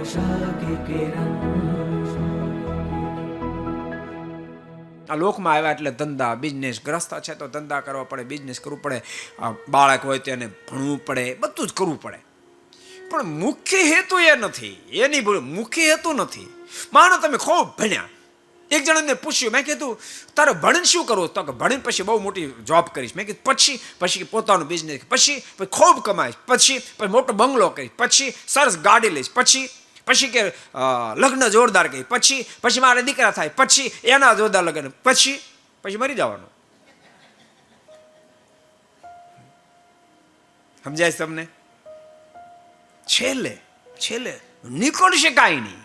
आशा की किरण। આ લોકમાં આવ્યા એટલે ધંધા બિઝનેસ, ગ્રસ્ત છે તો ધંધા કરવા પડે, બિઝનેસ કરવું પડે, બાળક હોય તો એને ભણવું પડે, બધું જ કરવું પડે. પણ મુખ્ય હેતુ એ નથી, એની મુખ્ય હેતુ નથી. માનો તમે ખૂબ ભણ્યા, એક જણાને પૂછ્યું, મેં કીધું તારે ભણીને શું કરવું? તો કે ભણીને પછી બહુ મોટી જોબ કરીશ. મેં કીધું પછી પોતાનો બિઝનેસ, પછી ખૂબ કમાઈશ, પછી મોટો બંગલો કરીશ, પછી સરસ ગાડી લઈશ, પછી કે લગ્ન જોરદાર કરી, પછી મારે દીકરા થાય, પછી એના જોરદાર લગ્ન, પછી મરી જવાનું. સમજાય તમને? છેલ્લે નીકળશે કાંઈ નહીં.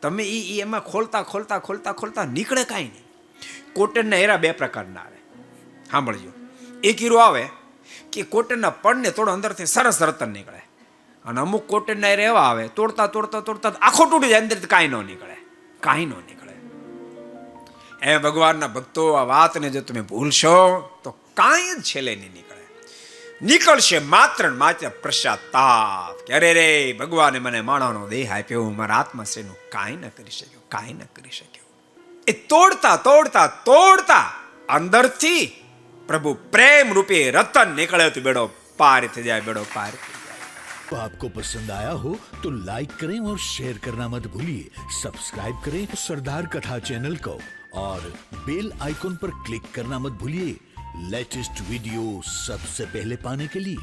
તમે એમાં ખોલતા નીકળે કાંઈ નહીં. કોટનના હીરા બે પ્રકારના આવે, સાંભળજો. એક હીરો આવે કે કોટનના પડને થોડો અંદરથી સરસ રતન નીકળે, અને અમુક કોટનના હીરા એવા આવે તોડતા આખો તૂટી જાય, અંદરથી કાંઈ ન નીકળે. એ ભગવાનના ભક્તો, આ વાતને જો તમે ભૂલશો તો કાંઈ જ છેલ્લે નહીં નીકળશે માત્ર ને માત્ર પ્રસાદ. કે અરે રે, ભગવાને મને માણસનો દેહ આપ્યો, મારા આત્માશ્રીનું કાંઈ ન કરી શક્યો. એ તોડતા અંદરથી પ્રભુ પ્રેમ રૂપે રતન નીકળે તો બેડો પાર થઈ જાય. तो आपको पसंद आया हो तो लाइक करें और शेयर करना मत भूलिए. सब्सक्राइब करें सरदार कथा चैनल को और बेल आइकॉन पर क्लिक करना मत भूलिए लेटेस्ट वीडियो सबसे पहले पाने के लिए.